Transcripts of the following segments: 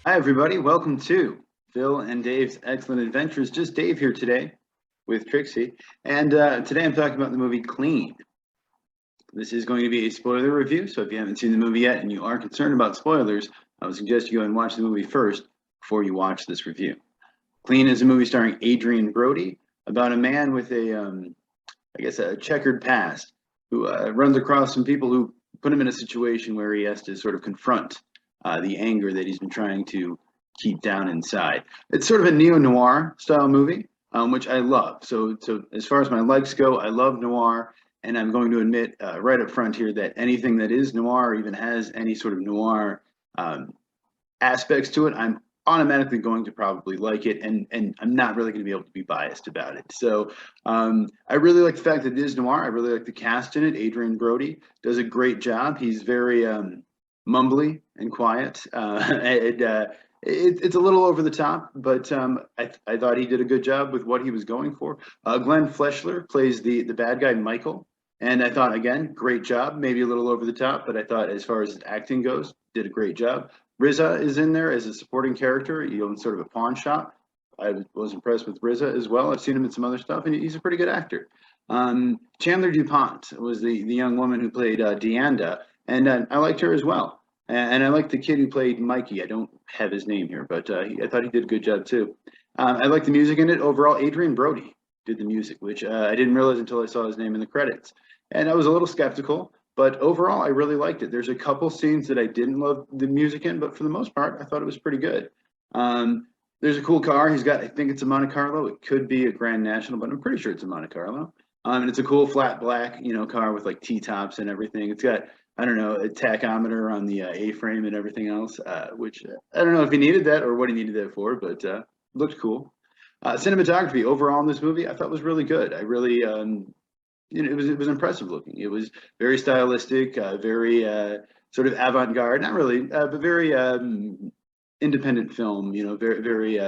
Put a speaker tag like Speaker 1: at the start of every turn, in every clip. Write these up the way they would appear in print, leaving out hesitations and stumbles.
Speaker 1: Hi, everybody. Welcome to Phil and Dave's Excellent Adventures. Just Dave here today with Trixie. And today I'm talking about the movie Clean. This is going to be a spoiler review, so if you haven't seen the movie yet and you are concerned about spoilers, I would suggest you go and watch the movie first before you watch this review. Clean is a movie starring Adrien Brody about a man with a checkered past who runs across some people who put him in a situation where he has to sort of confront the anger that he's been trying to keep down inside. It's sort of a neo-noir style movie, which I love. So as far as my likes go, I love noir, and I'm going to admit right up front here that anything that is noir or even has any sort of noir aspects to it, I'm automatically going to probably like it, and I'm not really going to be able to be biased about it. So I really like the fact that it is noir. I really like the cast in it. Adrien Brody does a great job. He's very mumbly and quiet. It's a little over the top, but I thought he did a good job with what he was going for. Glenn Fleshler plays the bad guy, Michael. And I thought, again, great job, maybe a little over the top, but I thought as far as his acting goes, did a great job. RZA is in there as a supporting character. He owns sort of a pawn shop. I was impressed with RZA as well. I've seen him in some other stuff, and he's a pretty good actor. Chandler DuPont was the young woman who played Deanda, and I liked her as well. And I liked the kid who played Mikey. I don't have his name here, but I thought he did a good job too. I liked the music in it. Overall, Adrien Brody did the music, which I didn't realize until I saw his name in the credits. And I was a little skeptical, but overall, I really liked it. There's a couple scenes that I didn't love the music in, but for the most part, I thought it was pretty good. There's a cool car. He's got, I think it's a Monte Carlo. It could be a Grand National, but I'm pretty sure it's a Monte Carlo. And it's a cool flat black, car with like T-tops and everything. It's got, I don't know, a tachometer on the A-frame and everything else, which I don't know if he needed that or what he needed that for, but looked cool. Cinematography overall in this movie, I thought was really good. I really, it was impressive looking. It was very stylistic, very sort of avant-garde, not really, but very independent film. Very, very.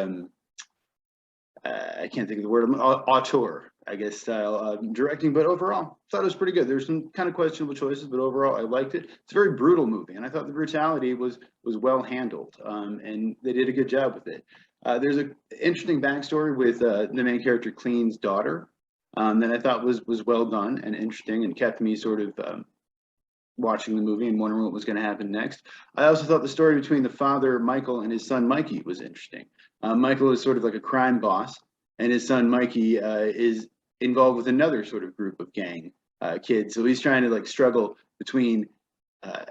Speaker 1: I can't think of the word. Auteur, I guess, style directing. But overall, I thought it was pretty good. There's some kind of questionable choices, but overall, I liked it. It's a very brutal movie, and I thought the brutality was well handled, and they did a good job with it. There's an interesting backstory with the main character, Clean's daughter, that I thought was well done and interesting and kept me sort of watching the movie and wondering what was going to happen next. I also thought the story between the father, Michael, and his son, Mikey, was interesting. Michael is sort of like a crime boss, and his son, Mikey, is involved with another sort of group of gang kids. So he's trying to like struggle between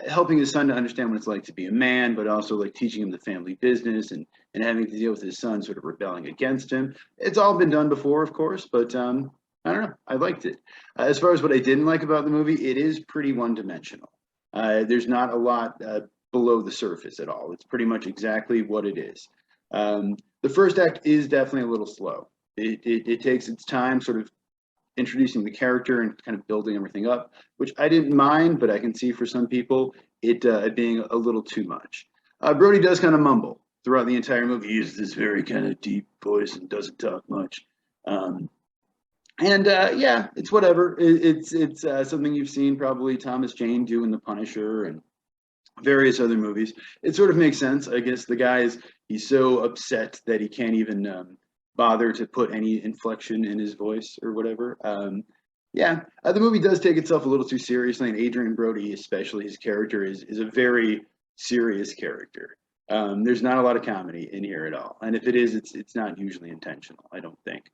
Speaker 1: helping his son to understand what it's like to be a man, but also like teaching him the family business and having to deal with his son sort of rebelling against him. It's all been done before, of course, but I don't know. I liked it. As far as what I didn't like about the movie, it is pretty one-dimensional. There's not a lot below the surface at all. It's pretty much exactly what it is. The first act is definitely a little slow. It takes its time sort of introducing the character and kind of building everything up, which I didn't mind, but I can see for some people it being a little too much. Brody does kind of mumble throughout the entire movie. He uses this very kind of deep voice and doesn't talk much. Yeah, it's whatever. It's something you've seen probably Thomas Jane do in The Punisher and various other movies. It sort of makes sense. I guess he's so upset that he can't even bother to put any inflection in his voice or whatever. The movie does take itself a little too seriously, and Adrien Brody, especially his character, is a very serious character. There's not a lot of comedy in here at all, and if it is, it's not usually intentional, I don't think.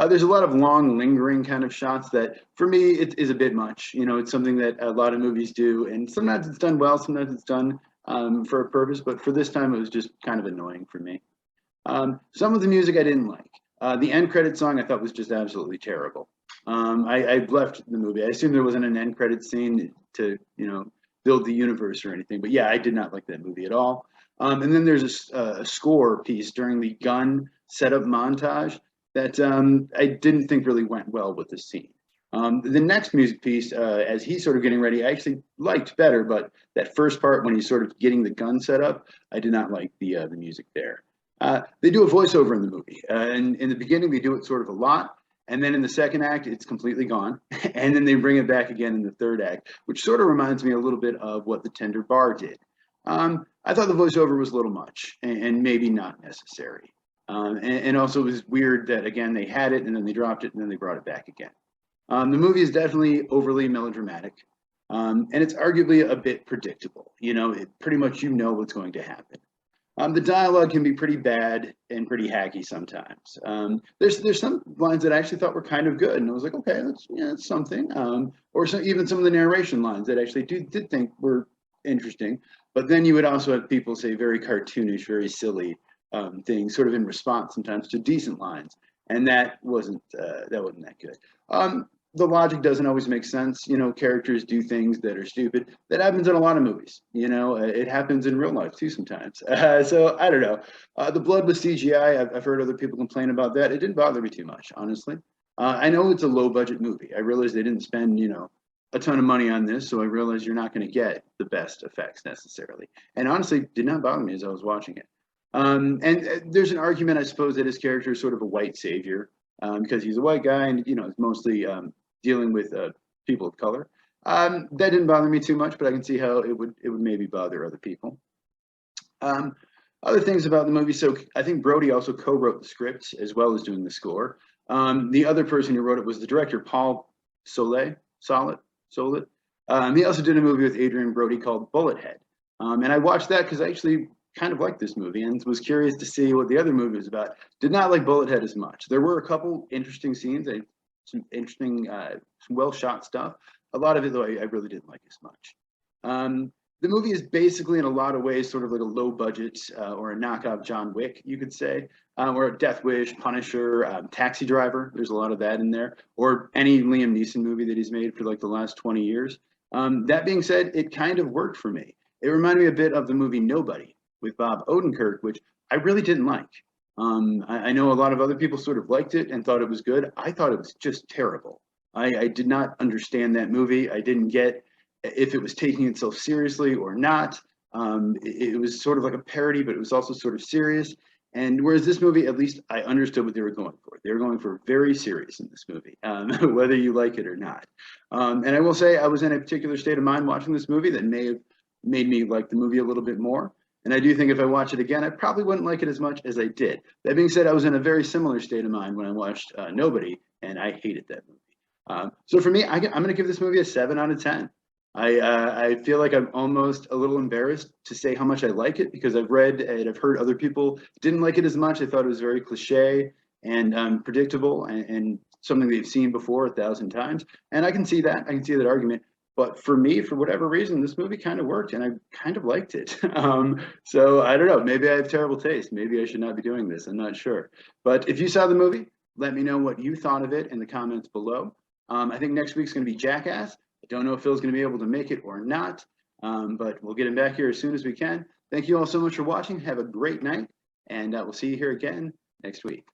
Speaker 1: There's a lot of long, lingering kind of shots that, for me, it is a bit much. It's something that a lot of movies do, and sometimes it's done well, sometimes it's done for a purpose, but for this time, it was just kind of annoying for me. Some of the music I didn't like. The end credit song I thought was just absolutely terrible. I left the movie. I assumed there wasn't an end credit scene to, build the universe or anything, but yeah, I did not like that movie at all. And then there's a score piece during the gun setup montage that I didn't think really went well with the scene. The next music piece, as he's sort of getting ready, I actually liked better, but that first part when he's sort of getting the gun set up, I did not like the music there. They do a voiceover in the movie, and in the beginning they do it sort of a lot, and then in the second act it's completely gone, and then they bring it back again in the third act, which sort of reminds me a little bit of what The Tender Bar did. I thought the voiceover was a little much and maybe not necessary. And also it was weird that, again, they had it and then they dropped it and then they brought it back again. The movie is definitely overly melodramatic, and it's arguably a bit predictable. Pretty much what's going to happen. The dialogue can be pretty bad and pretty hacky sometimes. There's some lines that I actually thought were kind of good, and I was like, okay, that's something. Or even some of the narration lines that I actually did think were interesting. But then you would also have people say very cartoonish, very silly things, sort of in response sometimes to decent lines, and that wasn't that good. The logic doesn't always make sense. Characters do things that are stupid. That happens in a lot of movies. It happens in real life too sometimes. So I don't know. The blood was CGI. I've heard other people complain about that. It didn't bother me too much, honestly. I know it's a low budget movie. I realize they didn't spend, a ton of money on this. So I realize you're not going to get the best effects necessarily. And honestly, did not bother me as I was watching it. And there's an argument, I suppose, that his character is sort of a white savior because he's a white guy and, is mostly dealing with people of color. That didn't bother me too much, but I can see how it would maybe bother other people. Other things about the movie. So I think Brody also co-wrote the script as well as doing the score. The other person who wrote it was the director, Paul Solet. He also did a movie with Adrien Brody called Bullethead. And I watched that because I actually kind of liked this movie and was curious to see what the other movie was about. Did not like Bullethead as much. There were a couple interesting scenes. Some interesting, some well-shot stuff. A lot of it, though, I really didn't like as much. The movie is basically, in a lot of ways, sort of like a low-budget or a knockoff John Wick, you could say, or a Death Wish, Punisher, Taxi Driver. There's a lot of that in there, or any Liam Neeson movie that he's made for like the last 20 years. That being said, it kind of worked for me. It reminded me a bit of the movie Nobody with Bob Odenkirk, which I really didn't like. I know a lot of other people sort of liked it and thought it was good. I thought it was just terrible. I did not understand that movie. I didn't get if it was taking itself seriously or not. It was sort of like a parody, but it was also sort of serious. And whereas this movie, at least I understood what they were going for. They were going for very serious in this movie, whether you like it or not. And I will say I was in a particular state of mind watching this movie that may have made me like the movie a little bit more. And I do think if I watch it again, I probably wouldn't like it as much as I did. That being said, I was in a very similar state of mind when I watched Nobody, and I hated that movie. So for me, I'm going to give this movie a 7 out of 10. I feel like I'm almost a little embarrassed to say how much I like it because I've read and I've heard other people didn't like it as much. I thought it was very cliche and predictable and something they've seen before 1,000 times. And I can see that. I can see that argument. But for me, for whatever reason, this movie kind of worked and I kind of liked it. So I don't know, maybe I have terrible taste. Maybe I should not be doing this. I'm not sure. But if you saw the movie, let me know what you thought of it in the comments below. I think next week's going to be Jackass. I don't know if Phil's going to be able to make it or not, but we'll get him back here as soon as we can. Thank you all so much for watching. Have a great night, and we'll see you here again next week.